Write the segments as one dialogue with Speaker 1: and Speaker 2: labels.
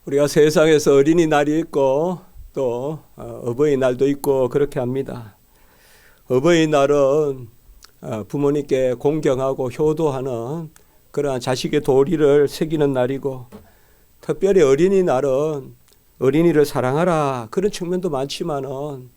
Speaker 1: 우리가 세상에서 어린이날이 있고 또 어버이날도 있고 그렇게 합니다. 어버이날은 부모님께 공경하고 효도하는 그러한 자식의 도리를 새기는 날이고, 특별히 어린이날은 어린이를 사랑하라 그런 측면도 많지만은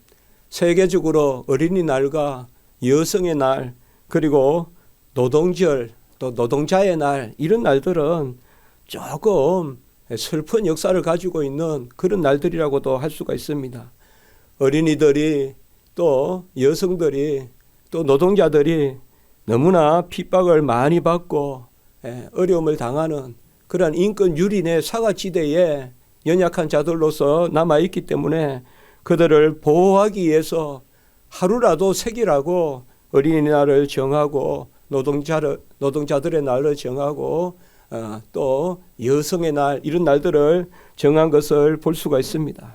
Speaker 1: 세계적으로 어린이날과 여성의 날, 그리고 노동절, 또 노동자의 날, 이런 날들은 조금 슬픈 역사를 가지고 있는 그런 날들이라고도 할 수가 있습니다. 어린이들이 또 여성들이 또 노동자들이 너무나 핍박을 많이 받고 어려움을 당하는 그런 인권 유린의 사각지대에 연약한 자들로서 남아있기 때문에 그들을 보호하기 위해서 하루라도 새기라고 어린이날을 정하고 노동자들의 날을 정하고 또 여성의 날, 이런 날들을 정한 것을 볼 수가 있습니다.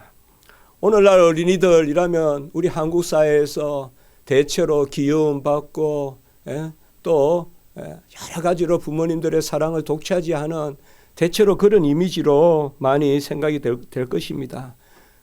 Speaker 1: 오늘날 어린이들이라면 우리 한국 사회에서 대체로 귀여움받고 또 여러 가지로 부모님들의 사랑을 독차지하는 대체로 그런 이미지로 많이 생각이 될 것입니다.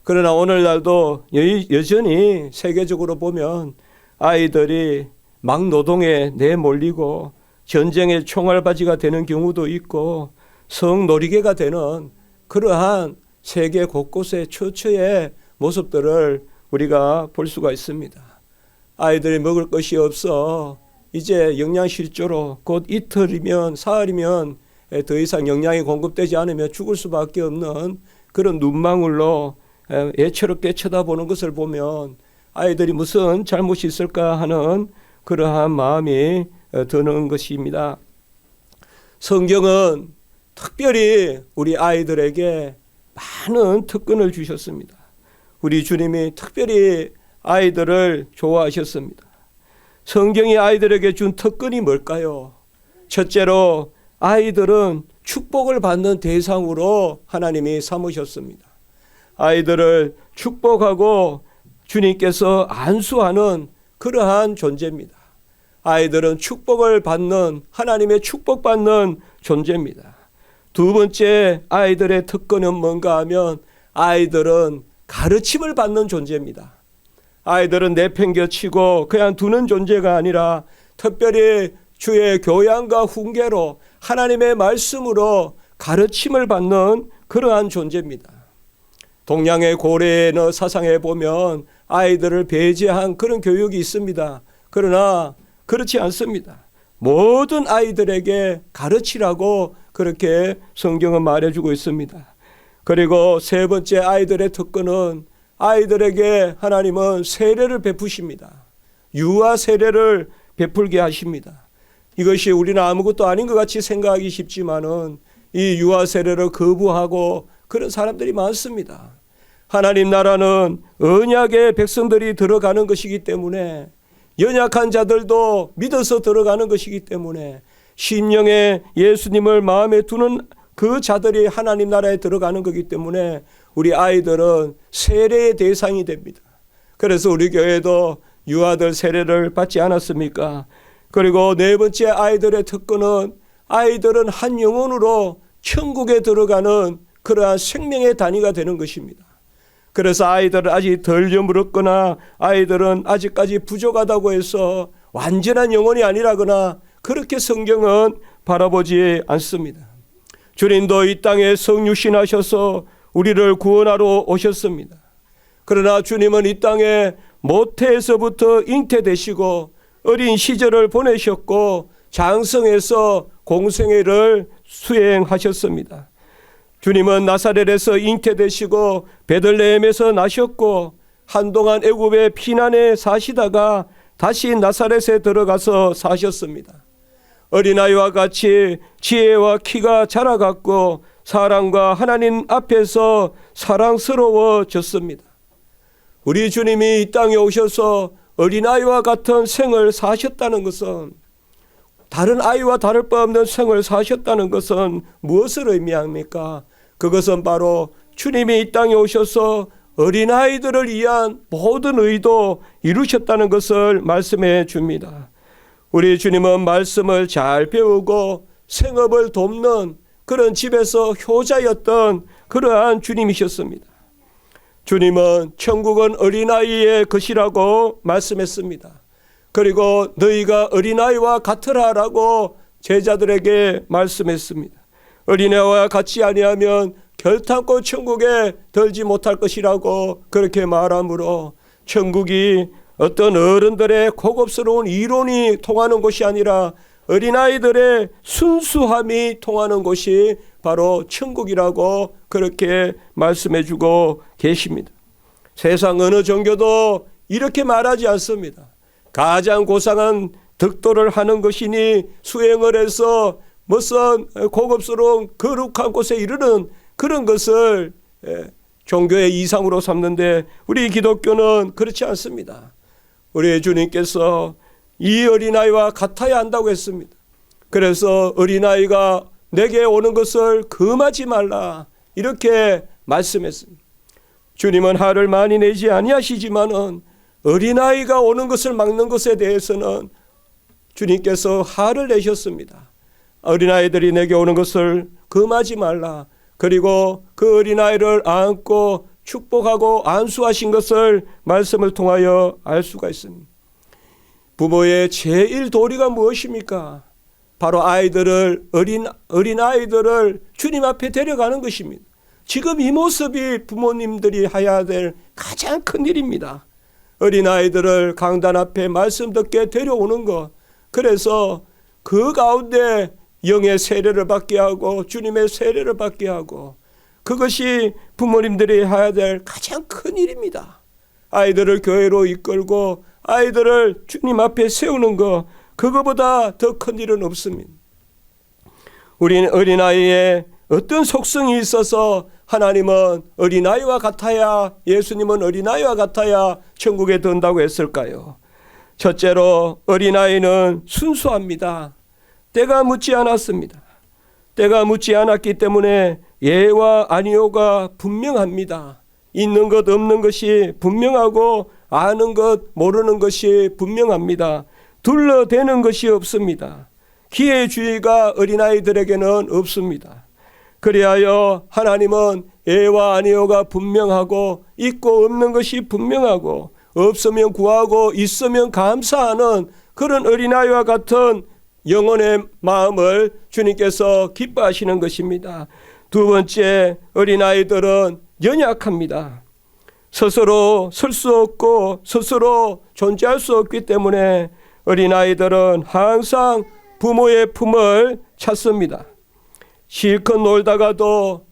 Speaker 1: 그러나 오늘날도 여전히 세계적으로 보면 아이들이 막노동에 내몰리고 전쟁의 총알바지가 되는 경우도 있고 성놀이개가 되는 그러한 세계 곳곳의 처처의 모습들을 우리가 볼 수가 있습니다. 아이들이 먹을 것이 없어 이제 영양실조로 곧 이틀이면 사흘이면 더 이상 영양이 공급되지 않으면 죽을 수밖에 없는 그런 눈망울로 애처롭게 쳐다보는 것을 보면 아이들이 무슨 잘못이 있을까 하는 그러한 마음이 드는 것입니다. 성경은 특별히 우리 아이들에게 많은 특권을 주셨습니다. 우리 주님이 특별히 아이들을 좋아하셨습니다. 성경이 아이들에게 준 특권이 뭘까요? 첫째로 아이들은 축복을 받는 대상으로 하나님이 삼으셨습니다. 아이들을 축복하고 주님께서 안수하는 그러한 존재입니다. 아이들은 축복을 받는, 하나님의 축복받는 존재입니다. 두 번째 아이들의 특권은 뭔가 하면 아이들은 가르침을 받는 존재입니다. 아이들은 내팽겨치고 그냥 두는 존재가 아니라 특별히 주의 교양과 훈계로 하나님의 말씀으로 가르침을 받는 그러한 존재입니다. 동양의 고대 사상에 보면 아이들을 배제한 그런 교육이 있습니다. 그러나 그렇지 않습니다. 모든 아이들에게 가르치라고 그렇게 성경은 말해주고 있습니다. 그리고 세 번째 아이들의 특권은 아이들에게 하나님은 세례를 베푸십니다. 유아 세례를 베풀게 하십니다. 이것이 우리는 아무것도 아닌 것 같이 생각하기 쉽지만은 이 유아 세례를 거부하고 그런 사람들이 많습니다. 하나님 나라는 언약의 백성들이 들어가는 것이기 때문에, 연약한 자들도 믿어서 들어가는 것이기 때문에, 심령에 예수님을 마음에 두는 그 자들이 하나님 나라에 들어가는 거기 때문에 우리 아이들은 세례의 대상이 됩니다. 그래서 우리 교회도 유아들 세례를 받지 않았습니까? 그리고 네 번째 아이들의 특권은 아이들은 한 영혼으로 천국에 들어가는 그러한 생명의 단위가 되는 것입니다. 그래서 아이들은 아직 덜 여물었거나 아이들은 아직까지 부족하다고 해서 완전한 영혼이 아니라거나 그렇게 성경은 바라보지 않습니다. 주님도 이 땅에 성육신하셔서 우리를 구원하러 오셨습니다. 그러나 주님은 이 땅에 모태에서부터 잉태되시고 어린 시절을 보내셨고 장성해서 공생애를 수행하셨습니다. 주님은 나사렛에서 잉태되시고 베들레헴에서 나셨고 한동안 애굽의 피난에 사시다가 다시 나사렛에 들어가서 사셨습니다. 어린아이와 같이 지혜와 키가 자라갔고 사랑과 하나님 앞에서 사랑스러워졌습니다. 우리 주님이 이 땅에 오셔서 어린아이와 같은 생을 사셨다는 것은, 다른 아이와 다를 바 없는 생을 사셨다는 것은 무엇을 의미합니까? 그것은 바로 주님이 이 땅에 오셔서 어린아이들을 위한 모든 의도 이루셨다는 것을 말씀해 줍니다. 우리 주님은 말씀을 잘 배우고 생업을 돕는 그런 집에서 효자였던 그러한 주님이셨습니다. 주님은 천국은 어린아이의 것이라고 말씀했습니다. 그리고 너희가 어린아이와 같으라라고 제자들에게 말씀했습니다. 어린아이와 같이 아니하면 결탄코 천국에 들지 못할 것이라고 그렇게 말하므로 천국이 어떤 어른들의 고급스러운 이론이 통하는 곳이 아니라 어린아이들의 순수함이 통하는 곳이 바로 천국이라고 그렇게 말씀해 주고 계십니다. 세상 어느 종교도 이렇게 말하지 않습니다. 가장 고상한 덕도를 하는 것이니 수행을 해서 무슨 고급스러운 거룩한 곳에 이르는 그런 것을 종교의 이상으로 삼는데 우리 기독교는 그렇지 않습니다. 우리 주님께서 이 어린아이와 같아야 한다고 했습니다. 그래서 어린아이가 내게 오는 것을 금하지 말라 이렇게 말씀했습니다. 주님은 화를 많이 내지 아니하시지만은 어린아이가 오는 것을 막는 것에 대해서는 주님께서 화를 내셨습니다. 어린아이들이 내게 오는 것을 금하지 말라. 그리고 그 어린아이를 안고 축복하고 안수하신 것을 말씀을 통하여 알 수가 있습니다. 부모의 제일 도리가 무엇입니까? 바로 어린아이들을 주님 앞에 데려가는 것입니다. 지금 이 모습이 부모님들이 해야 될 가장 큰 일입니다. 어린아이들을 강단 앞에 말씀 듣게 데려오는 것. 그래서 그 가운데 영의 세례를 받게 하고 주님의 세례를 받게 하고 그것이 부모님들이 해야 될 가장 큰 일입니다. 아이들을 교회로 이끌고 아이들을 주님 앞에 세우는 것, 그거보다 더 큰 일은 없습니다. 우리는 어린아이의 어떤 속성이 있어서 하나님은 어린아이와 같아야, 예수님은 어린아이와 같아야 천국에 든다고 했을까요? 첫째로 어린아이는 순수합니다. 때가 묻지 않았습니다. 때가 묻지 않았기 때문에 예와 아니오가 분명합니다. 있는 것 없는 것이 분명하고 아는 것 모르는 것이 분명합니다. 둘러대는 것이 없습니다. 기회주의가 어린아이들에게는 없습니다. 그리하여 하나님은 예와 아니오가 분명하고 있고 없는 것이 분명하고 없으면 구하고 있으면 감사하는 그런 어린아이와 같은 영혼의 마음을 주님께서 기뻐하시는 것입니다. 두 번째, 어린아이들은 연약합니다. 스스로 설 수 없고 스스로 존재할 수 없기 때문에 어린아이들은 항상 부모의 품을 찾습니다. 실컷 놀다가도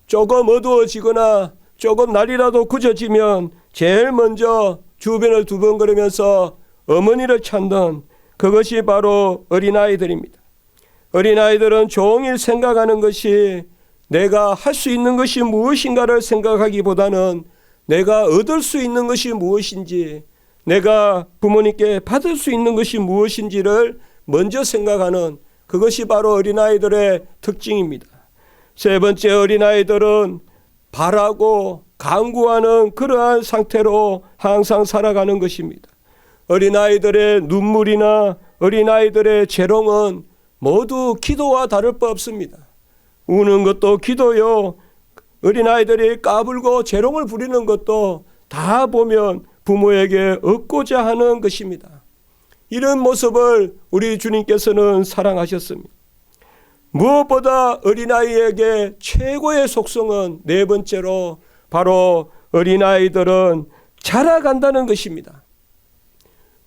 Speaker 1: 조금 어두워지거나 조금 날이라도 굳어지면 제일 먼저 주변을 두번거리면서 어머니를 찾는, 그것이 바로 어린아이들입니다. 어린아이들은 종일 생각하는 것이 내가 할 수 있는 것이 무엇인가를 생각하기보다는 내가 얻을 수 있는 것이 무엇인지, 내가 부모님께 받을 수 있는 것이 무엇인지를 먼저 생각하는, 그것이 바로 어린아이들의 특징입니다. 세 번째, 어린아이들은 바라고 간구하는 그러한 상태로 항상 살아가는 것입니다. 어린아이들의 눈물이나 어린아이들의 재롱은 모두 기도와 다를 바 없습니다. 우는 것도 기도요, 어린아이들이 까불고 재롱을 부리는 것도 다 보면 부모에게 얻고자 하는 것입니다. 이런 모습을 우리 주님께서는 사랑하셨습니다. 무엇보다 어린아이에게 최고의 속성은 네 번째로 바로 어린아이들은 자라간다는 것입니다.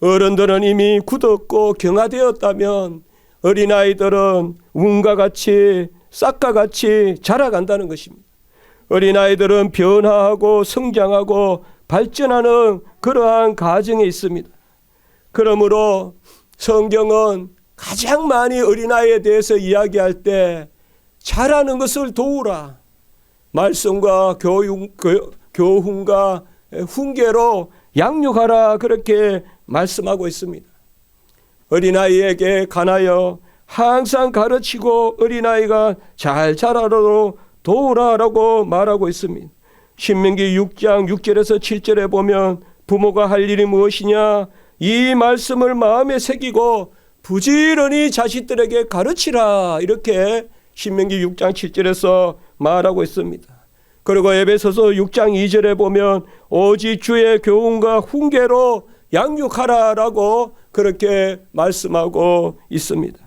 Speaker 1: 어른들은 이미 굳었고 경화되었다면 어린아이들은 운과 같이 싹과 같이 자라간다는 것입니다. 어린아이들은 변화하고 성장하고 발전하는 그러한 과정에 있습니다. 그러므로 성경은 가장 많이 어린아이에 대해서 이야기할 때 자라는 것을 도우라, 말씀과 교훈과 훈계로 양육하라, 그렇게 말씀하고 있습니다. 어린아이에게 관하여 항상 가르치고 어린아이가 잘 자라도록 도우라라고 말하고 있습니다. 신명기 6장 6절에서 7절에 보면 부모가 할 일이 무엇이냐, 이 말씀을 마음에 새기고 부지런히 자식들에게 가르치라, 이렇게 신명기 6장 7절에서 말하고 있습니다. 그리고 에베소서 6장 2절에 보면 오직 주의 교훈과 훈계로 양육하라라고 그렇게 말씀하고 있습니다.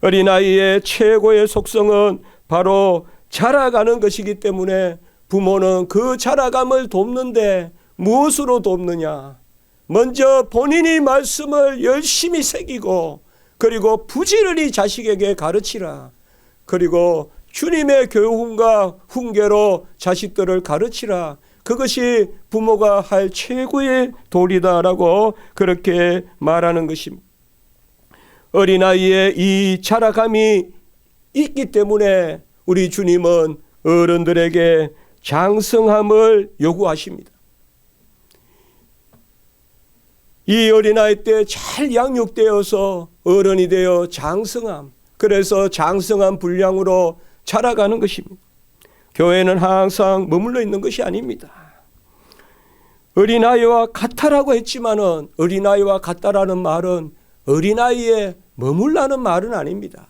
Speaker 1: 어린아이의 최고의 속성은 바로 자라가는 것이기 때문에 부모는 그 자라감을 돕는데 무엇으로 돕느냐? 먼저 본인이 말씀을 열심히 새기고 그리고 부지런히 자식에게 가르치라. 그리고 주님의 교훈과 훈계로 자식들을 가르치라. 그것이 부모가 할 최고의 도리다라고 그렇게 말하는 것입니다. 어린아이의 이 자라감이 있기 때문에 우리 주님은 어른들에게 장성함을 요구하십니다. 이 어린아이 때 잘 양육되어서 어른이 되어 장성함, 그래서 장성한 분량으로 자라가는 것입니다. 교회는 항상 머물러 있는 것이 아닙니다. 어린아이와 같다라고 했지만은 어린아이와 같다라는 말은 어린아이에 머물라는 말은 아닙니다.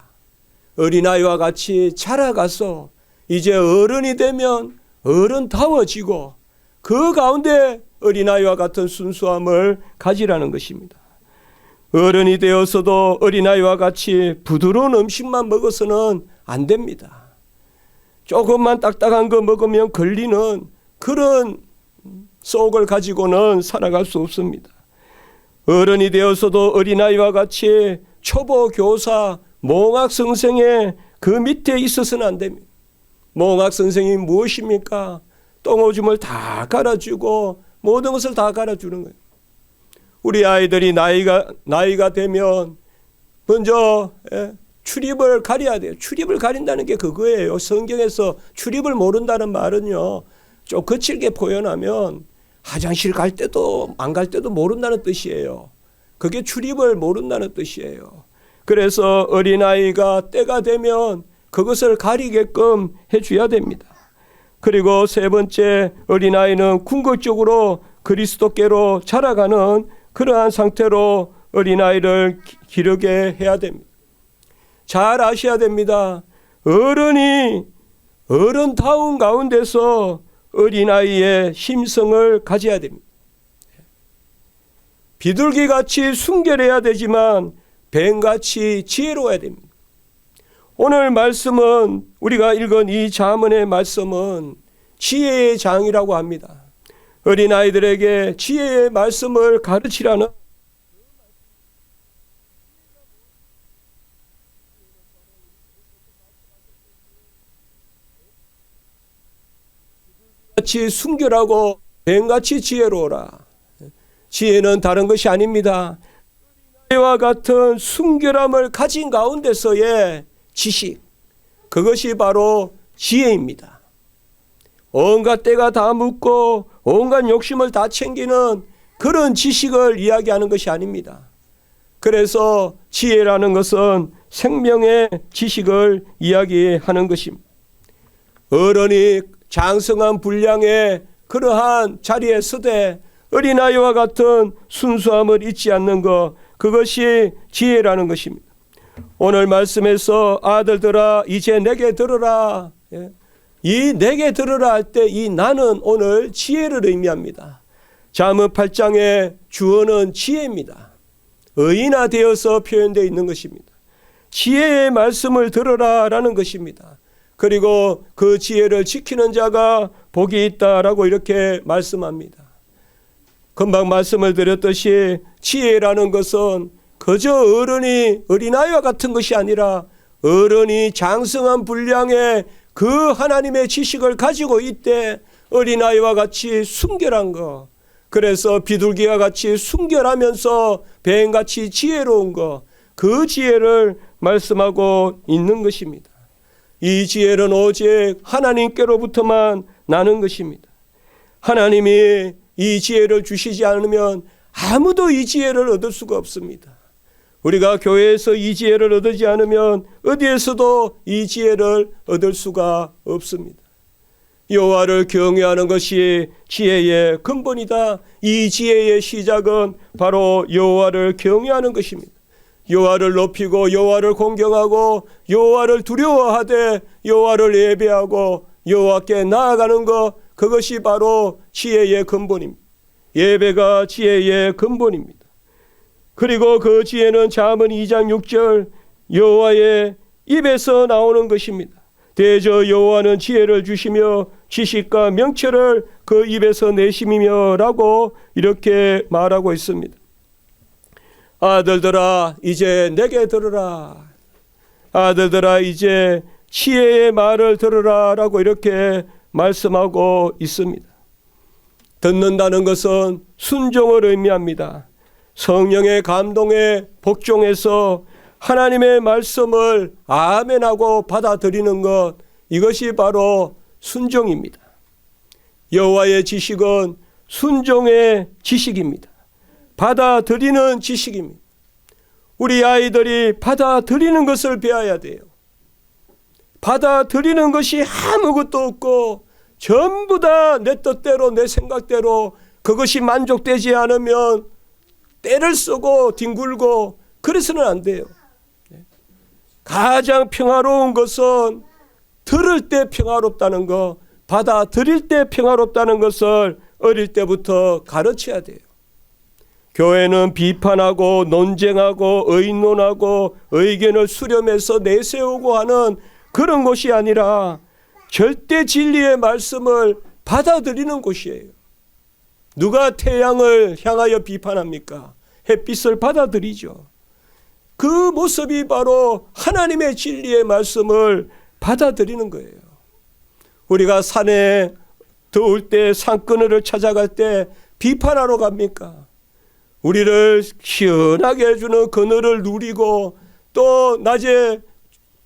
Speaker 1: 어린아이와 같이 자라가서 이제 어른이 되면 어른다워지고 그 가운데 어린아이와 같은 순수함을 가지라는 것입니다. 어른이 되어서도 어린아이와 같이 부드러운 음식만 먹어서는 안 됩니다. 조금만 딱딱한 거 먹으면 걸리는 그런 속을 가지고는 살아갈 수 없습니다. 어른이 되어서도 어린아이와 같이 초보 교사, 몽학 선생의 그 밑에 있어서는 안 됩니다. 몽학 선생이 무엇입니까? 똥오줌을 다 갈아주고 모든 것을 다 갈아주는 거예요. 우리 아이들이 나이가 되면 먼저 출입을 가려야 돼요. 출입을 가린다는 게 그거예요. 성경에서 출입을 모른다는 말은요, 좀 거칠게 표현하면 화장실 갈 때도 안 갈 때도 모른다는 뜻이에요. 그게 출입을 모른다는 뜻이에요. 그래서 어린아이가 때가 되면 그것을 가리게끔 해줘야 됩니다. 그리고 세 번째, 어린아이는 궁극적으로 그리스도께로 자라가는 그러한 상태로 어린아이를 기르게 해야 됩니다. 잘 아셔야 됩니다. 어른이 어른다운 가운데서 어린아이의 심성을 가져야 됩니다. 비둘기같이 순결해야 되지만 뱀같이 지혜로워야 됩니다. 오늘 말씀은, 우리가 읽은 이 잠언의 말씀은 지혜의 장이라고 합니다. 어린아이들에게 지혜의 말씀을 가르치라는, 같이 순결하고 뱀같이 지혜로워라. 지혜는 다른 것이 아닙니다. 어린아이와 같은 순결함을 가진 가운데서의 지식, 그것이 바로 지혜입니다. 온갖 때가 다 묻고 온갖 욕심을 다 챙기는 그런 지식을 이야기하는 것이 아닙니다. 그래서 지혜라는 것은 생명의 지식을 이야기하는 것입니다. 어른이 장성한 분량의 그러한 자리에 서되 어린아이와 같은 순수함을 잊지 않는 것, 그것이 지혜라는 것입니다. 오늘 말씀에서 아들들아 이제 내게 들으라, 이 내게 들으라 할 때 이 나는 오늘 지혜를 의미합니다. 잠언 8장의 주어는 지혜입니다. 의인아 되어서 표현되어 있는 것입니다. 지혜의 말씀을 들으라 라는 것입니다. 그리고 그 지혜를 지키는 자가 복이 있다라고 이렇게 말씀합니다. 금방 말씀을 드렸듯이 지혜라는 것은 그저 어른이 어린아이와 같은 것이 아니라 어른이 장성한 분량의 그 하나님의 지식을 가지고 있되 어린아이와 같이 순결한 것, 그래서 비둘기와 같이 순결하면서 뱀같이 지혜로운 것, 그 지혜를 말씀하고 있는 것입니다. 이 지혜는 오직 하나님께로부터만 나는 것입니다. 하나님이 이 지혜를 주시지 않으면 아무도 이 지혜를 얻을 수가 없습니다. 우리가 교회에서 이 지혜를 얻지 않으면 어디에서도 이 지혜를 얻을 수가 없습니다. 여호와를 경외하는 것이 지혜의 근본이다. 이 지혜의 시작은 바로 여호와를 경외하는 것입니다. 여호와를 높이고 여호와를 공경하고 여호와를 두려워하되 여호와를 예배하고 여호와께 나아가는 것, 그것이 바로 지혜의 근본입니다. 예배가 지혜의 근본입니다. 그리고 그 지혜는 잠언 2장 6절 여호와의 입에서 나오는 것입니다. 대저 여호와는 지혜를 주시며 지식과 명철을 그 입에서 내심이며 라고 이렇게 말하고 있습니다. 아들들아 이제 내게 들으라. 아들들아 이제 지혜의 말을 들으라 라고 이렇게 말씀하고 있습니다. 듣는다는 것은 순종을 의미합니다. 성령의 감동에 복종해서 하나님의 말씀을 아멘하고 받아들이는 것, 이것이 바로 순종입니다. 여호와의 지식은 순종의 지식입니다. 받아들이는 지식입니다. 우리 아이들이 받아들이는 것을 배워야 돼요. 받아들이는 것이 아무것도 없고 전부 다 내 뜻대로 내 생각대로 그것이 만족되지 않으면 때를 쓰고 뒹굴고 그래서는 안 돼요. 가장 평화로운 것은 들을 때 평화롭다는 것, 받아들일 때 평화롭다는 것을 어릴 때부터 가르쳐야 돼요. 교회는 비판하고 논쟁하고 의논하고 의견을 수렴해서 내세우고 하는 그런 곳이 아니라 절대 진리의 말씀을 받아들이는 곳이에요. 누가 태양을 향하여 비판합니까? 햇빛을 받아들이죠. 그 모습이 바로 하나님의 진리의 말씀을 받아들이는 거예요. 우리가 산에 더울 때 산그늘을 찾아갈 때 비판하러 갑니까? 우리를 시원하게 해주는 그늘을 누리고 또 낮에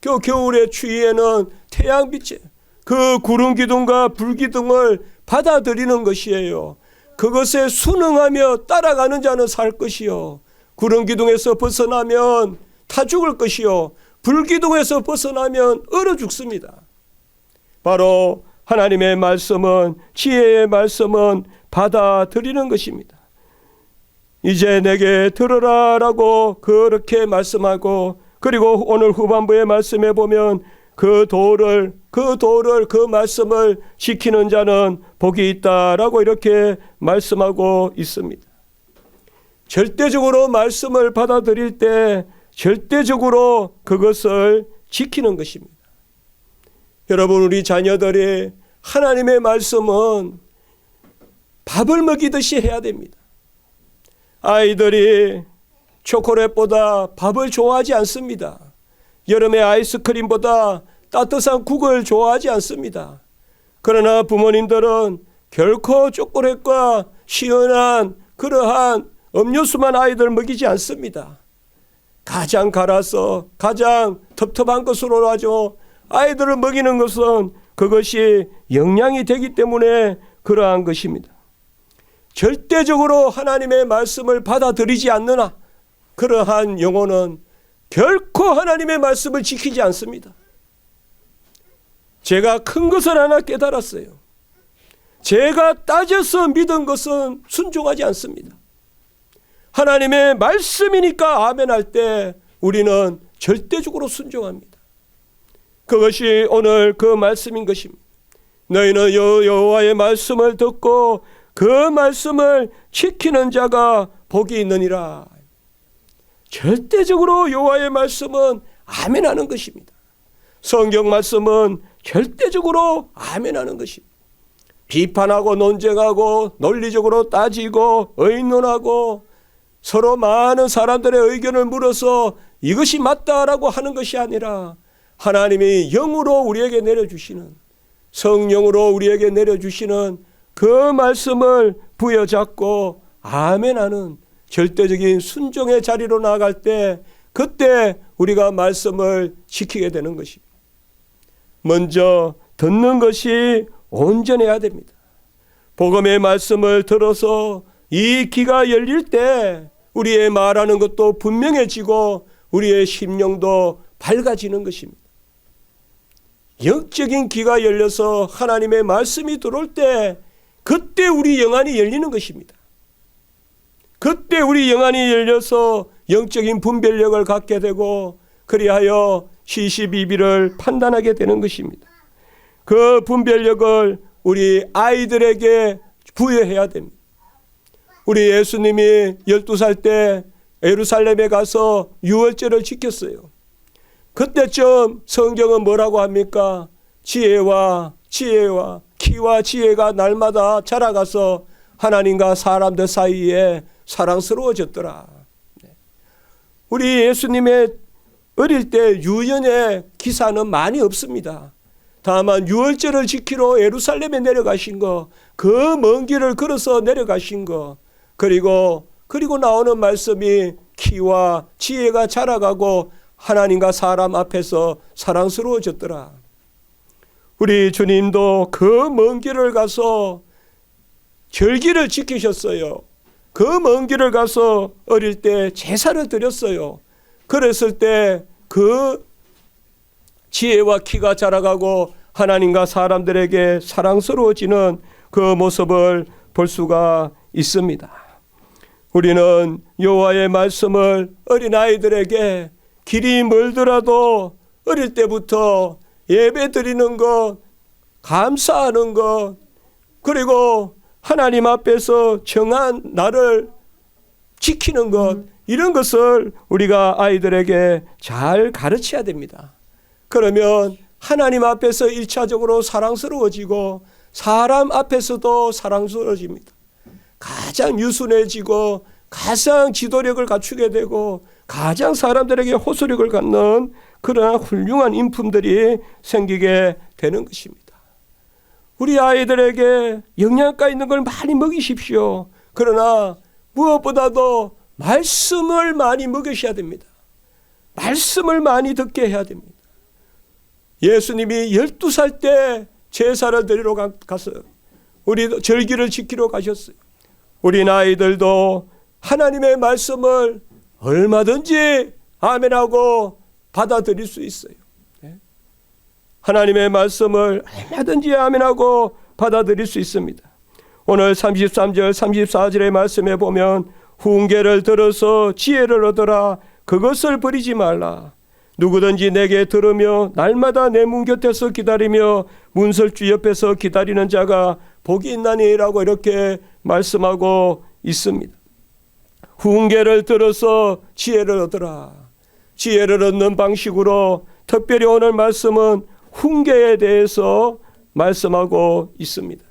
Speaker 1: 겨울의 추위에는 태양빛에 그 구름 기둥과 불 기둥을 받아들이는 것이에요. 그것에 순응하며 따라가는 자는 살 것이요. 구름 기둥에서 벗어나면 타 죽을 것이요. 불 기둥에서 벗어나면 얼어 죽습니다. 바로 하나님의 말씀은, 지혜의 말씀은 받아들이는 것입니다. 이제 내게 들으라 라고 그렇게 말씀하고, 그리고 오늘 후반부의 말씀에 보면 그 도를 그 말씀을 지키는 자는 복이 있다라고 이렇게 말씀하고 있습니다. 절대적으로 말씀을 받아들일 때 절대적으로 그것을 지키는 것입니다. 여러분, 우리 자녀들이 하나님의 말씀은 밥을 먹이듯이 해야 됩니다. 아이들이 초콜릿보다 밥을 좋아하지 않습니다. 여름에 아이스크림보다 따뜻한 국을 좋아하지 않습니다. 그러나 부모님들은 결코 초콜릿과 시원한 그러한 음료수만 아이들 먹이지 않습니다. 가장 갈아서 가장 텁텁한 것으로 하죠. 아이들을 먹이는 것은 그것이 영양이 되기 때문에 그러한 것입니다. 절대적으로 하나님의 말씀을 받아들이지 않는 그러한 영혼은 결코 하나님의 말씀을 지키지 않습니다. 제가 큰 것을 하나 깨달았어요. 제가 따져서 믿은 것은 순종하지 않습니다. 하나님의 말씀이니까 아멘 할 때 우리는 절대적으로 순종합니다. 그것이 오늘 그 말씀인 것입니다. 너희는 여호와의 말씀을 듣고 그 말씀을 지키는 자가 복이 있느니라. 절대적으로 여호와의 말씀은 아멘하는 것입니다. 성경 말씀은 절대적으로 아멘하는 것입니다. 비판하고 논쟁하고 논리적으로 따지고 의논하고 서로 많은 사람들의 의견을 물어서 이것이 맞다라고 하는 것이 아니라 하나님이 영으로 우리에게 내려주시는, 성령으로 우리에게 내려주시는 그 말씀을 부여잡고 아멘하는 절대적인 순종의 자리로 나아갈 때 그때 우리가 말씀을 지키게 되는 것입니다. 먼저 듣는 것이 온전해야 됩니다. 복음의 말씀을 들어서 이 귀가 열릴 때 우리의 말하는 것도 분명해지고 우리의 심령도 밝아지는 것입니다. 영적인 귀가 열려서 하나님의 말씀이 들어올 때 그때 우리 영안이 열리는 것입니다. 그때 우리 영안이 열려서 영적인 분별력을 갖게 되고 그리하여 시시비비를 판단하게 되는 것입니다. 그 분별력을 우리 아이들에게 부여해야 됩니다. 우리 예수님이 12살 때 예루살렘에 가서 유월절을 지켰어요. 그때쯤 성경은 뭐라고 합니까? 지혜와 키와 지혜가 날마다 자라가서 하나님과 사람들 사이에 사랑스러워졌더라. 우리 예수님의 어릴 때 유년의 기사는 많이 없습니다. 다만 유월절을 지키러 예루살렘에 내려가신 거, 그 먼 길을 걸어서 내려가신 거, 그리고 나오는 말씀이 키와 지혜가 자라가고 하나님과 사람 앞에서 사랑스러워졌더라. 우리 주님도 그 먼 길을 가서 절기를 지키셨어요. 그 먼 길을 가서 어릴 때 제사를 드렸어요. 그랬을 때 그 지혜와 키가 자라가고 하나님과 사람들에게 사랑스러워지는 그 모습을 볼 수가 있습니다. 우리는 여호와의 말씀을 어린아이들에게 길이 멀더라도 어릴 때부터 예배 드리는 것, 감사하는 것, 그리고 하나님 앞에서 정한 날을 지키는 것, 이런 것을 우리가 아이들에게 잘 가르쳐야 됩니다. 그러면 하나님 앞에서 1차적으로 사랑스러워지고 사람 앞에서도 사랑스러워집니다. 가장 유순해지고 가장 지도력을 갖추게 되고 가장 사람들에게 호소력을 갖는 그러한 훌륭한 인품들이 생기게 되는 것입니다. 우리 아이들에게 영양가 있는 걸 많이 먹이십시오. 그러나 무엇보다도 말씀을 많이 먹이셔야 됩니다. 말씀을 많이 듣게 해야 됩니다. 예수님이 12살 때 제사를 드리러 갔어요. 우리 절기를 지키러 가셨어요. 우리 아이들도 하나님의 말씀을 얼마든지 아멘하고 받아들일 수 있어요. 하나님의 말씀을 얼마든지 아멘하고 받아들일 수 있습니다. 오늘 33절 34절의 말씀에 보면 훈계를 들어서 지혜를 얻어라. 그것을 버리지 말라. 누구든지 내게 들으며 날마다 내 문 곁에서 기다리며 문설주 옆에서 기다리는 자가 복이 있나니라고 이렇게 말씀하고 있습니다. 훈계를 들어서 지혜를 얻어라. 지혜를 얻는 방식으로 특별히 오늘 말씀은 훈계에 대해서 말씀하고 있습니다.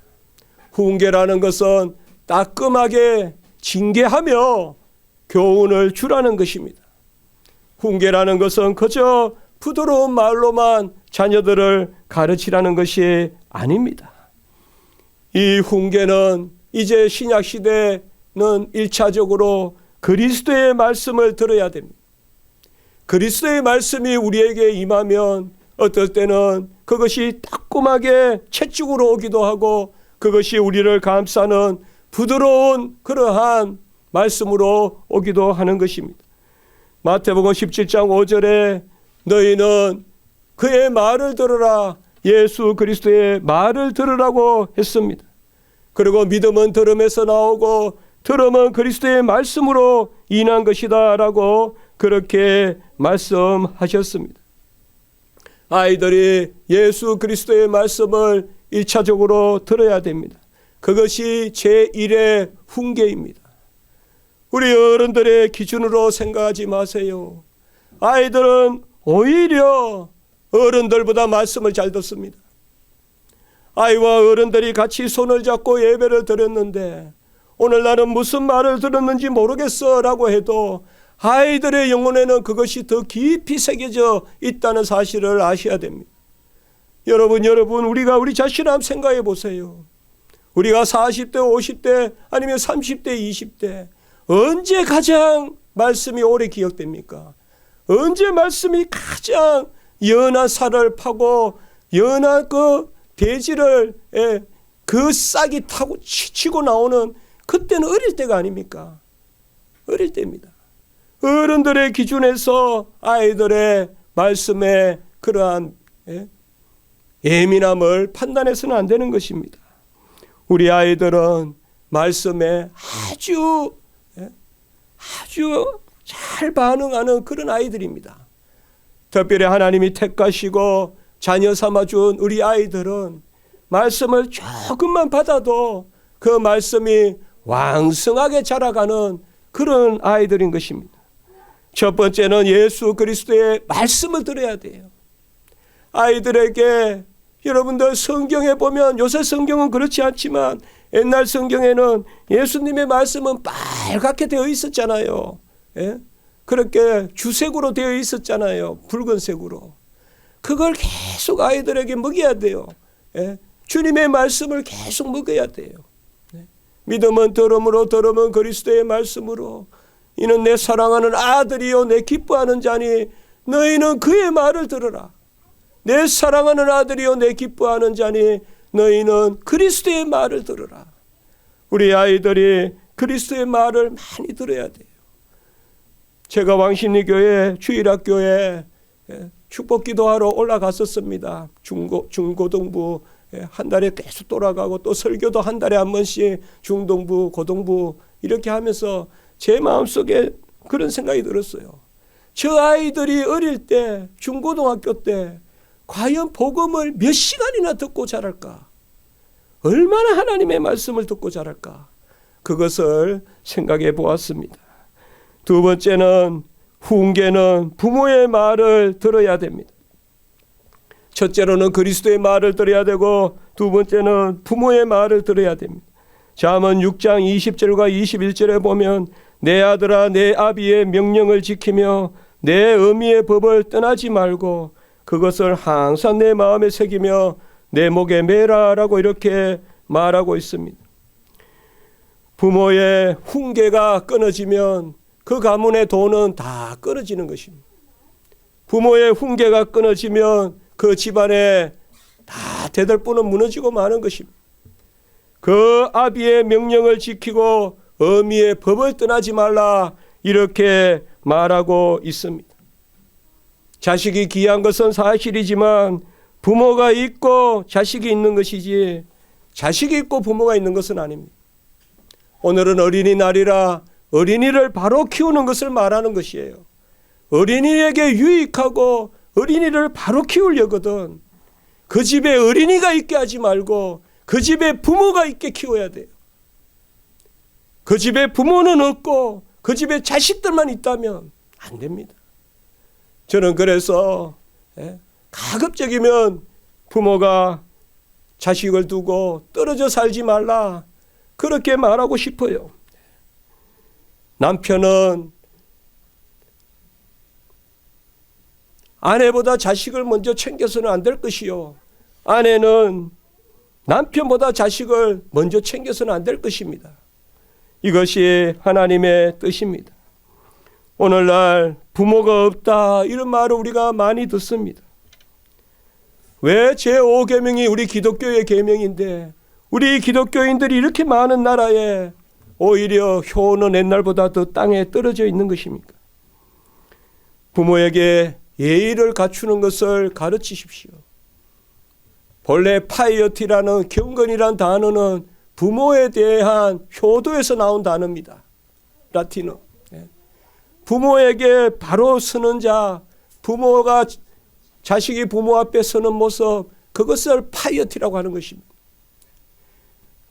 Speaker 1: 훈계라는 것은 따끔하게 징계하며 교훈을 주라는 것입니다. 훈계라는 것은 그저 부드러운 말로만 자녀들을 가르치라는 것이 아닙니다. 이 훈계는 이제 신약 시대는 1차적으로 그리스도의 말씀을 들어야 됩니다. 그리스도의 말씀이 우리에게 임하면 어떨 때는 그것이 따끔하게 채찍으로 오기도 하고 그것이 우리를 감싸는 부드러운 그러한 말씀으로 오기도 하는 것입니다. 마태복음 17장 5절에 너희는 그의 말을 들으라. 예수 그리스도의 말을 들으라고 했습니다. 그리고 믿음은 들음에서 나오고 들음은 그리스도의 말씀으로 인한 것이다 라고 그렇게 말씀하셨습니다. 아이들이 예수 그리스도의 말씀을 1차적으로 들어야 됩니다. 그것이 제1의 훈계입니다. 우리 어른들의 기준으로 생각하지 마세요. 아이들은 오히려 어른들보다 말씀을 잘 듣습니다. 아이와 어른들이 같이 손을 잡고 예배를 드렸는데 오늘 나는 무슨 말을 들었는지 모르겠어 라고 해도 아이들의 영혼에는 그것이 더 깊이 새겨져 있다는 사실을 아셔야 됩니다. 여러분 우리가 우리 자신을 한번 생각해 보세요. 우리가 40대 50대 아니면 30대 20대 언제 가장 말씀이 오래 기억됩니까? 언제 말씀이 가장 연한 살을 파고 연한 그 대지를 그 싹이 타고 치고 나오는 그때는 어릴 때가 아닙니까? 어릴 때입니다. 어른들의 기준에서 아이들의 말씀에 그러한 예민함을 판단해서는 안 되는 것입니다. 우리 아이들은 말씀에 아주 잘 반응하는 그런 아이들입니다. 특별히 하나님이 택하시고 자녀 삼아준 우리 아이들은 말씀을 조금만 받아도 그 말씀이 왕성하게 자라가는 그런 아이들인 것입니다. 첫 번째는 예수 그리스도의 말씀을 들어야 돼요. 아이들에게 여러분들 성경에 보면, 요새 성경은 그렇지 않지만 옛날 성경에는 예수님의 말씀은 빨갛게 되어 있었잖아요. 예? 그렇게 주색으로 되어 있었잖아요. 붉은색으로. 그걸 계속 아이들에게 먹여야 돼요. 예? 주님의 말씀을 계속 먹여야 돼요. 예? 믿음은 들음으로, 들음은 그리스도의 말씀으로. 이는 내 사랑하는 아들이요 내 기뻐하는 자니 너희는 그의 말을 들으라. 내 사랑하는 아들이요 내 기뻐하는 자니 너희는 그리스도의 말을 들으라. 우리 아이들이 그리스도의 말을 많이 들어야 돼요. 제가 왕십리교회 주일학교에 축복기도하러 올라갔었습니다. 중고등부 한 달에 계속 돌아가고 또 설교도 한 달에 한 번씩 중동부, 고등부 이렇게 하면서 제 마음속에 그런 생각이 들었어요. 저 아이들이 어릴 때 중고등학교 때 과연 복음을 몇 시간이나 듣고 자랄까? 얼마나 하나님의 말씀을 듣고 자랄까? 그것을 생각해 보았습니다. 두 번째는 훈계는 부모의 말을 들어야 됩니다. 첫째로는 그리스도의 말을 들어야 되고 두 번째는 부모의 말을 들어야 됩니다. 잠언 6장 20절과 21절에 보면 내 아들아 내 아비의 명령을 지키며 내 어미의 법을 떠나지 말고 그것을 항상 내 마음에 새기며 내 목에 매라라고 이렇게 말하고 있습니다. 부모의 훈계가 끊어지면 그 가문의 돈은 다 끊어지는 것입니다. 부모의 훈계가 끊어지면 그 집안에 다 대들보는 무너지고 마는 것입니다. 그 아비의 명령을 지키고 어미의 법을 떠나지 말라 이렇게 말하고 있습니다. 자식이 귀한 것은 사실이지만 부모가 있고 자식이 있는 것이지 자식이 있고 부모가 있는 것은 아닙니다. 오늘은 어린이날이라 어린이를 바로 키우는 것을 말하는 것이에요. 어린이에게 유익하고 어린이를 바로 키우려거든 그 집에 어린이가 있게 하지 말고 그 집에 부모가 있게 키워야 돼요. 그 집에 부모는 없고 그 집에 자식들만 있다면 안 됩니다. 저는 그래서 가급적이면 부모가 자식을 두고 떨어져 살지 말라 그렇게 말하고 싶어요. 남편은 아내보다 자식을 먼저 챙겨서는 안 될 것이요. 아내는 남편보다 자식을 먼저 챙겨서는 안 될 것입니다. 이것이 하나님의 뜻입니다. 오늘날 부모가 없다 이런 말을 우리가 많이 듣습니다. 왜 제5계명이 우리 기독교의 계명인데 우리 기독교인들이 이렇게 많은 나라에 오히려 효는 옛날보다 더 땅에 떨어져 있는 것입니까? 부모에게 예의를 갖추는 것을 가르치십시오. 본래 파이어티라는 경건이란 단어는 부모에 대한 효도에서 나온 단어입니다. 라틴어. 부모에게 바로 서는 자, 부모가 자식이 부모 앞에 서는 모습, 그것을 파이어티라고 하는 것입니다.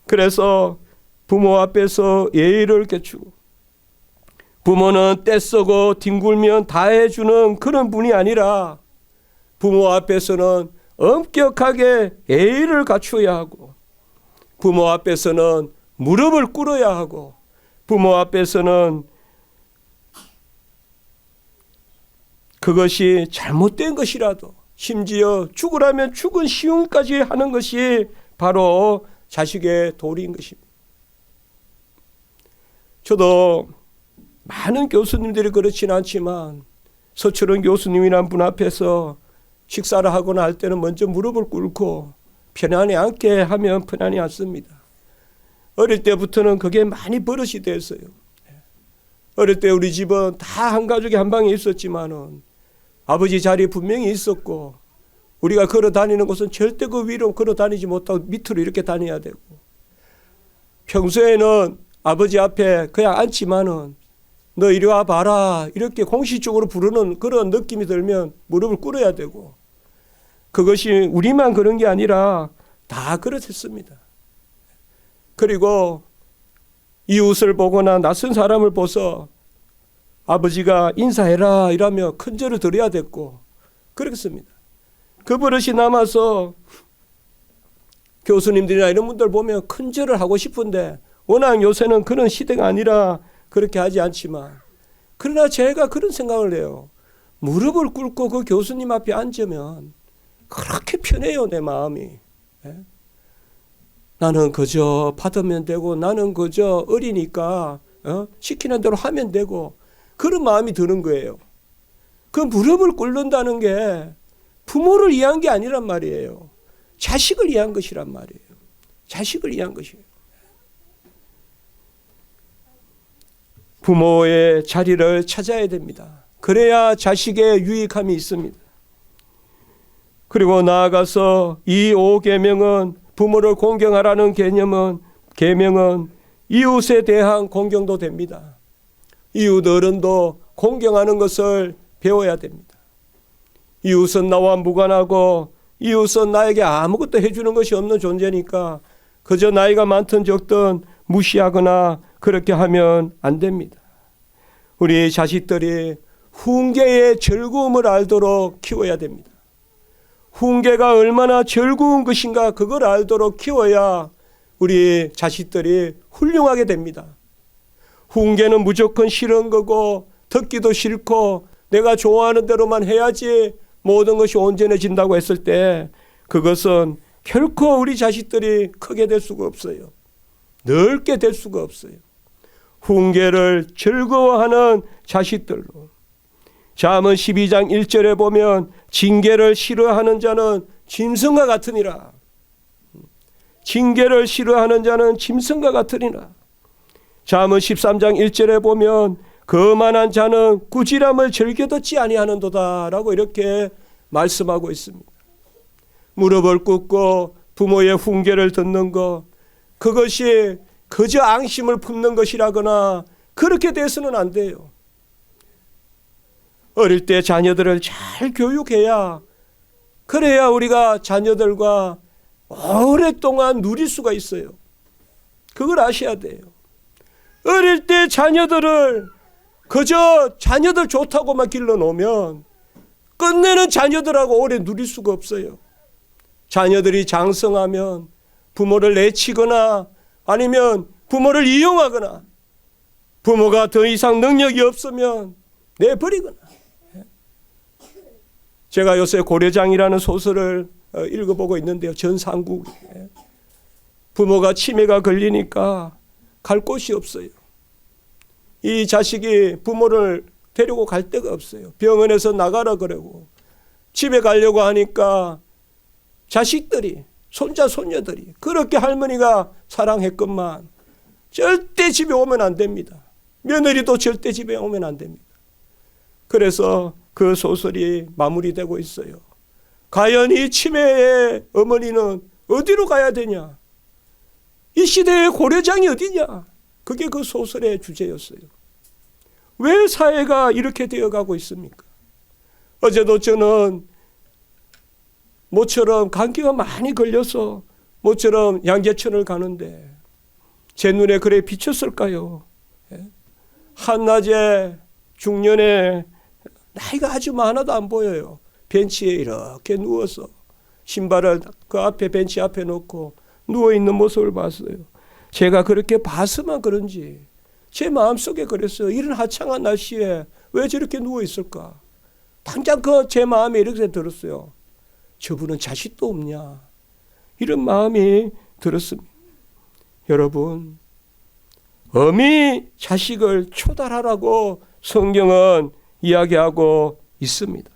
Speaker 1: 그래서 부모 앞에서 예의를 갖추고 부모는 떼쓰고 뒹굴면 다 해주는 그런 분이 아니라 부모 앞에서는 엄격하게 예의를 갖추어야 하고 부모 앞에서는 무릎을 꿇어야 하고 부모 앞에서는 그것이 잘못된 것이라도 심지어 죽으라면 죽은 시움까지 하는 것이 바로 자식의 도리인 것입니다. 저도 많은 교수님들이 그렇지는 않지만 서철원 교수님이란 분 앞에서 식사를 하거나 할 때는 먼저 무릎을 꿇고 편안히 앉게 하면 편안히 앉습니다. 어릴 때부터는 그게 많이 버릇이 됐어요. 어릴 때 우리 집은 다 한 가족이 한 방에 있었지만은 아버지 자리 분명히 있었고 우리가 걸어 다니는 곳은 절대 그 위로 걸어 다니지 못하고 밑으로 이렇게 다녀야 되고 평소에는 아버지 앞에 그냥 앉지만은 너 이리 와 봐라 이렇게 공식적으로 부르는 그런 느낌이 들면 무릎을 꿇어야 되고 그것이 우리만 그런 게 아니라 다 그렇습니다. 그리고 이웃을 보거나 낯선 사람을 보서 아버지가 인사해라 이라며 큰절을 드려야 됐고 그렇습니다. 그 버릇이 남아서 교수님들이나 이런 분들 보면 큰절을 하고 싶은데 워낙 요새는 그런 시대가 아니라 그렇게 하지 않지만, 그러나 제가 그런 생각을 해요. 무릎을 꿇고 그 교수님 앞에 앉으면 그렇게 편해요, 내 마음이. 나는 그저 받으면 되고, 나는 그저 어리니까 시키는 대로 하면 되고, 그런 마음이 드는 거예요. 그 무릎을 꿇는다는 게 부모를 위한 게 아니란 말이에요. 자식을 위한 것이란 말이에요. 자식을 위한 것이에요. 부모의 자리를 찾아야 됩니다. 그래야 자식의 유익함이 있습니다. 그리고 나아가서 이 5계명은 부모를 공경하라는 계명은 이웃에 대한 공경도 됩니다. 이웃 어른도 공경하는 것을 배워야 됩니다. 이웃은 나와 무관하고 이웃은 나에게 아무것도 해주는 것이 없는 존재니까 그저 나이가 많든 적든 무시하거나 그렇게 하면 안 됩니다. 우리 자식들이 훈계의 즐거움을 알도록 키워야 됩니다. 훈계가 얼마나 즐거운 것인가 그걸 알도록 키워야 우리 자식들이 훌륭하게 됩니다. 훈계는 무조건 싫은 거고 듣기도 싫고 내가 좋아하는 대로만 해야지 모든 것이 온전해진다고 했을 때 그것은 결코 우리 자식들이 크게 될 수가 없어요. 넓게 될 수가 없어요. 훈계를 즐거워하는 자식들로. 잠언 12장 1절에 보면 징계를 싫어하는 자는 짐승과 같으니라. 징계를 싫어하는 자는 짐승과 같으니라. 잠언 13장 1절에 보면 거만한 자는 꾸지람을 즐겨 듣지 아니하는도다 라고 이렇게 말씀하고 있습니다. 무릎을 꿇고 부모의 훈계를 듣는 것, 그것이 그저 앙심을 품는 것이라거나 그렇게 돼서는 안 돼요. 어릴 때 자녀들을 잘 교육해야, 그래야 우리가 자녀들과 오랫동안 누릴 수가 있어요. 그걸 아셔야 돼요. 어릴 때 자녀들을 그저 자녀들 좋다고만 길러놓으면 끝내는 자녀들하고 오래 누릴 수가 없어요. 자녀들이 장성하면 부모를 내치거나 아니면 부모를 이용하거나 부모가 더 이상 능력이 없으면 내버리거나. 제가 요새 고려장이라는 소설을 읽어보고 있는데요. 전상국. 부모가 치매가 걸리니까 갈 곳이 없어요. 이 자식이 부모를 데리고 갈 데가 없어요. 병원에서 나가라 그러고 집에 가려고 하니까 자식들이, 손자 손녀들이 그렇게 할머니가 사랑했건만 절대 집에 오면 안 됩니다. 며느리도 절대 집에 오면 안 됩니다. 그래서 그 소설이 마무리되고 있어요. 과연 이 치매의 어머니는 어디로 가야 되냐? 이 시대의 고려장이 어디냐? 그게 그 소설의 주제였어요. 왜 사회가 이렇게 되어가고 있습니까? 어제도 저는 모처럼 감기가 많이 걸려서 모처럼 양재천을 가는데 제 눈에 그래 비쳤을까요? 한낮에 중년에 나이가 아주 많아도 안 보여요. 벤치에 이렇게 누워서 신발을 그 앞에 벤치 앞에 놓고 누워있는 모습을 봤어요. 제가 그렇게 봐서만 그런지 제 마음속에 그랬어요. 이런 화창한 날씨에 왜 저렇게 누워있을까? 당장 제 마음에 이렇게 들었어요. 저분은 자식도 없냐? 이런 마음이 들었습니다. 여러분, 엄히 자식을 초달하라고 성경은 이야기하고 있습니다.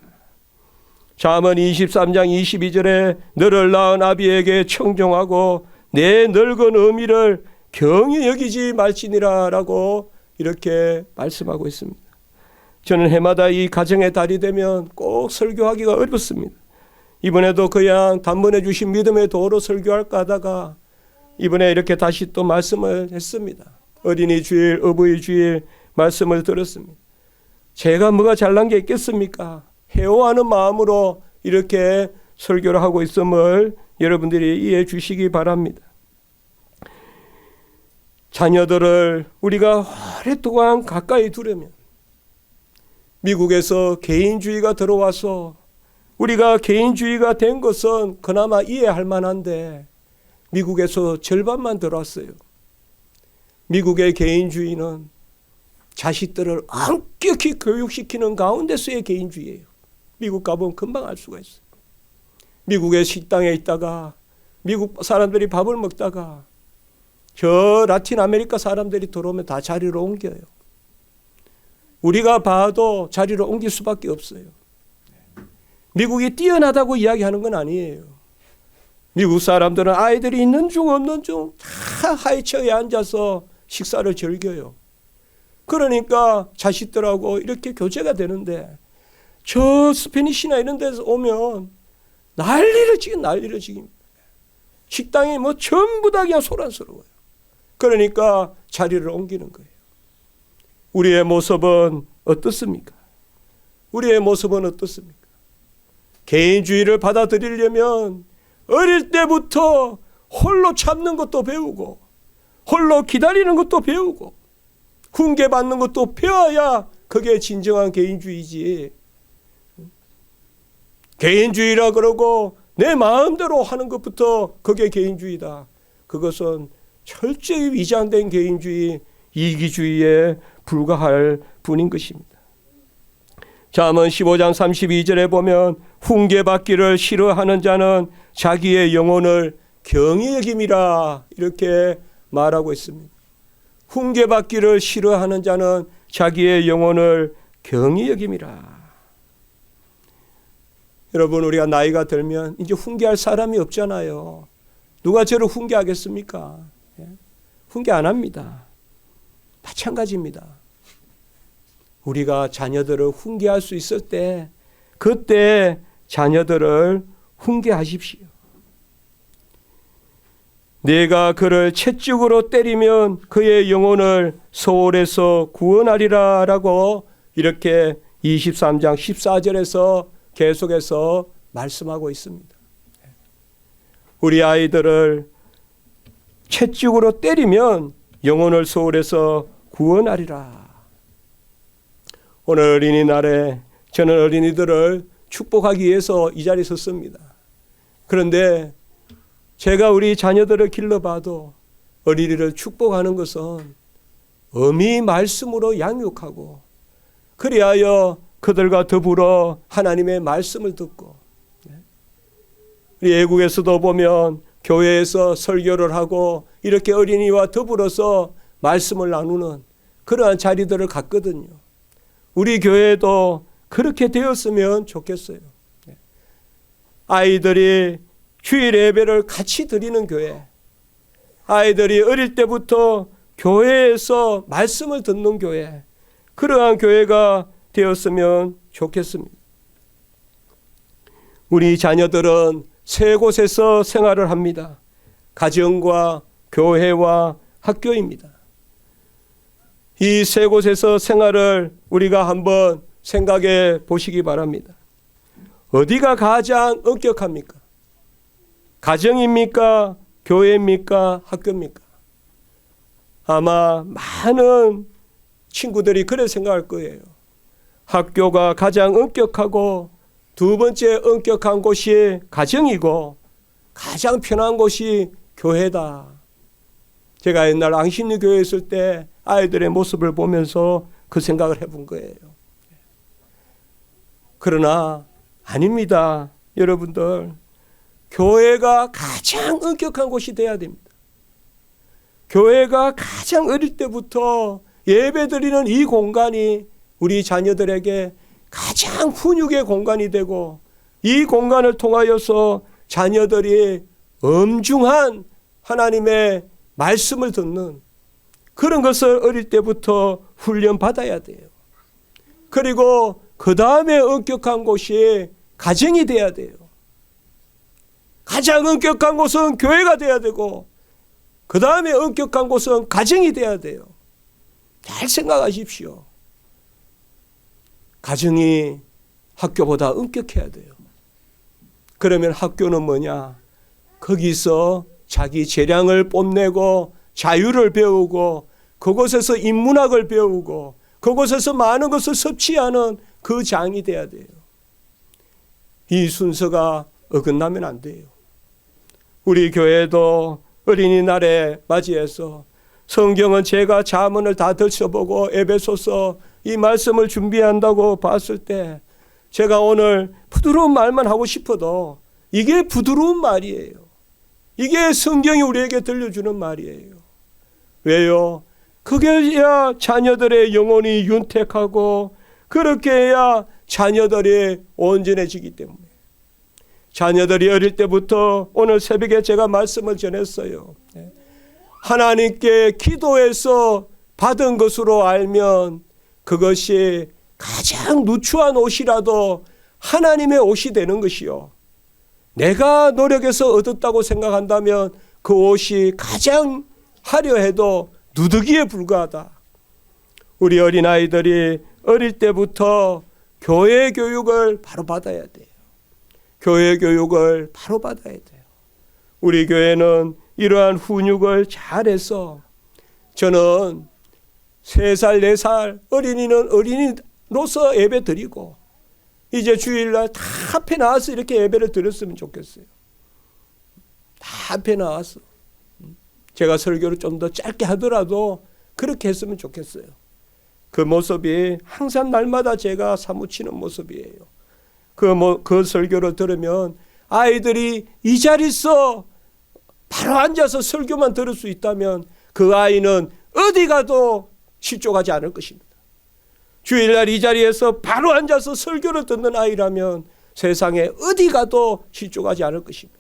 Speaker 1: 잠언 23장 22절에 너를 낳은 아비에게 청종하고 내 늙은 어미를 경히 여기지 말지니라 라고 이렇게 말씀하고 있습니다. 저는 해마다 이 가정의 달이 되면 꼭 설교하기가 어렵습니다. 이번에도 그냥 단번에 주신 믿음의 도로 설교할까 하다가 이번에 이렇게 다시 또 말씀을 했습니다. 어린이 주일, 어버이 주일 말씀을 들었습니다. 제가 뭐가 잘난 게 있겠습니까? 해오하는 마음으로 이렇게 설교를 하고 있음을 여러분들이 이해해 주시기 바랍니다. 자녀들을 우리가 오랫동안 가까이 두려면, 미국에서 개인주의가 들어와서 우리가 개인주의가 된 것은 그나마 이해할 만한데 미국에서 절반만 들어왔어요. 미국의 개인주의는 자식들을 엄격히 교육시키는 가운데서의 개인주의예요. 미국 가보면 금방 알 수가 있어요. 미국의 식당에 있다가 미국 사람들이 밥을 먹다가 저 라틴 아메리카 사람들이 들어오면 다 자리를 옮겨요. 우리가 봐도 자리를 옮길 수밖에 없어요. 미국이 뛰어나다고 이야기하는 건 아니에요. 미국 사람들은 아이들이 있는 중 없는 중 다 하이처에 앉아서 식사를 즐겨요. 그러니까 자식들하고 이렇게 교제가 되는데 저 스페니시나 이런 데서 오면 난리를 지깁니다. 식당이 뭐 전부 다 그냥 소란스러워요. 그러니까 자리를 옮기는 거예요. 우리의 모습은 어떻습니까? 우리의 모습은 어떻습니까? 개인주의를 받아들이려면 어릴 때부터 홀로 참는 것도 배우고 홀로 기다리는 것도 배우고 훈계받는 것도 배워야 그게 진정한 개인주의지. 개인주의라 그러고 내 마음대로 하는 것부터 그게 개인주의다. 그것은 철저히 위장된 개인주의, 이기주의에 불과할 뿐인 것입니다. 잠언 15장 32절에 보면 훈계받기를 싫어하는 자는 자기의 영혼을 경히 여김이라 이렇게 말하고 있습니다. 훈계받기를 싫어하는 자는 자기의 영혼을 경히 여김이라. 여러분, 우리가 나이가 들면 이제 훈계할 사람이 없잖아요. 누가 저를 훈계하겠습니까? 훈계 안 합니다. 마찬가지입니다. 우리가 자녀들을 훈계할 수 있을 때 그때 자녀들을 훈계하십시오. 내가 그를 채찍으로 때리면 그의 영혼을 소홀에서 구원하리라 라고 이렇게 23장 14절에서 계속해서 말씀하고 있습니다. 우리 아이들을 채찍으로 때리면 영혼을 소홀에서 구원하리라. 오늘 어린이날에 저는 어린이들을 축복하기 위해서 이 자리에 섰습니다. 그런데 제가 우리 자녀들을 길러봐도 어린이를 축복하는 것은 엄히 말씀으로 양육하고 그리하여 그들과 더불어 하나님의 말씀을 듣고, 우리 외국에서도 보면 교회에서 설교를 하고 이렇게 어린이와 더불어서 말씀을 나누는 그러한 자리들을 갖거든요. 우리 교회도 그렇게 되었으면 좋겠어요. 아이들이 주일 예배를 같이 드리는 교회, 아이들이 어릴 때부터 교회에서 말씀을 듣는 교회, 그러한 교회가 되었으면 좋겠습니다. 우리 자녀들은 세 곳에서 생활을 합니다. 가정과 교회와 학교입니다. 이 세 곳에서 생활을 우리가 한번 생각해 보시기 바랍니다. 어디가 가장 엄격합니까? 가정입니까? 교회입니까? 학교입니까? 아마 많은 친구들이 그렇게 생각할 거예요. 학교가 가장 엄격하고 두 번째 엄격한 곳이 가정이고 가장 편한 곳이 교회다. 제가 옛날 앙심리 교회에 있을 때 아이들의 모습을 보면서 그 생각을 해본 거예요. 그러나 아닙니다. 여러분들, 교회가 가장 엄격한 곳이 돼야 됩니다. 교회가 가장 어릴 때부터 예배드리는 이 공간이 우리 자녀들에게 가장 훈육의 공간이 되고 이 공간을 통하여서 자녀들이 엄중한 하나님의 말씀을 듣는 그런 것을 어릴 때부터 훈련받아야 돼요. 그리고 그 다음에 엄격한 곳이 가정이 돼야 돼요. 가장 엄격한 곳은 교회가 돼야 되고 그 다음에 엄격한 곳은 가정이 돼야 돼요. 잘 생각하십시오. 가정이 학교보다 엄격해야 돼요. 그러면 학교는 뭐냐? 거기서 자기 재량을 뽐내고 자유를 배우고 그곳에서 인문학을 배우고 그곳에서 많은 것을 섭취하는 그 장이 돼야 돼요. 이 순서가 어긋나면 안 돼요. 우리 교회도 어린이날에 맞이해서 성경은 제가 자문을 다 들춰보고 에베소서 이 말씀을 준비한다고 봤을 때 제가 오늘 부드러운 말만 하고 싶어도 이게 부드러운 말이에요. 이게 성경이 우리에게 들려주는 말이에요. 왜요? 그게 해야 자녀들의 영혼이 윤택하고 그렇게 해야 자녀들이 온전해지기 때문에 자녀들이 어릴 때부터 오늘 새벽에 제가 말씀을 전했어요. 하나님께 기도해서 받은 것으로 알면 그것이 가장 누추한 옷이라도 하나님의 옷이 되는 것이요. 내가 노력해서 얻었다고 생각한다면 그 옷이 가장 화려해도 누더기에 불과하다. 우리 어린아이들이 어릴 때부터 교회 교육을 바로 받아야 돼요. 교회 교육을 바로 받아야 돼요. 우리 교회는 이러한 훈육을 잘해서 저는 3살, 4살 어린이는 어린이로서 예배 드리고 이제 주일날 다 앞에 나와서 이렇게 예배를 드렸으면 좋겠어요. 다 앞에 나와서. 제가 설교를 좀 더 짧게 하더라도 그렇게 했으면 좋겠어요. 그 모습이 항상 날마다 제가 사무치는 모습이에요. 그 설교를 들으면 아이들이 이 자리에서 바로 앉아서 설교만 들을 수 있다면 그 아이는 어디 가도 실족하지 않을 것입니다. 주일날 이 자리에서 바로 앉아서 설교를 듣는 아이라면 세상에 어디 가도 실족하지 않을 것입니다.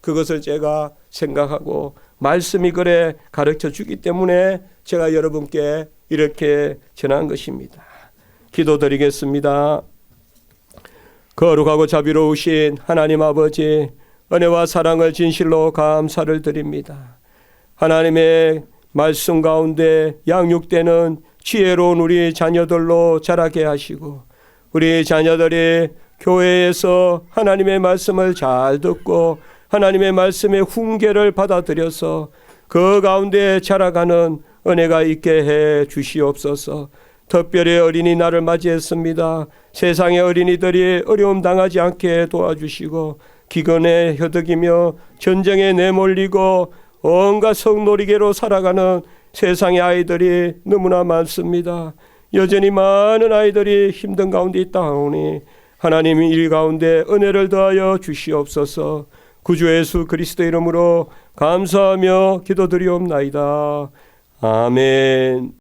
Speaker 1: 그것을 제가 생각하고 말씀이 그래 가르쳐 주기 때문에 제가 여러분께 이렇게 전한 것입니다. 기도드리겠습니다. 거룩하고 자비로우신 하나님 아버지, 은혜와 사랑을 진실로 감사를 드립니다. 하나님의 말씀 가운데 양육되는 지혜로운 우리 자녀들로 자라게 하시고 우리 자녀들이 교회에서 하나님의 말씀을 잘 듣고 하나님의 말씀의 훈계를 받아들여서 그 가운데 자라가는 은혜가 있게 해 주시옵소서. 특별히 어린이날을 맞이했습니다. 세상의 어린이들이 어려움 당하지 않게 도와주시고 기근에 허덕이며 전쟁에 내몰리고 온갖 성놀이개로 살아가는 세상의 아이들이 너무나 많습니다. 여전히 많은 아이들이 힘든 가운데 있다오니 하나님이 일 가운데 은혜를 더하여 주시옵소서. 구주 예수 그리스도 이름으로 감사하며 기도드리옵나이다. 아멘.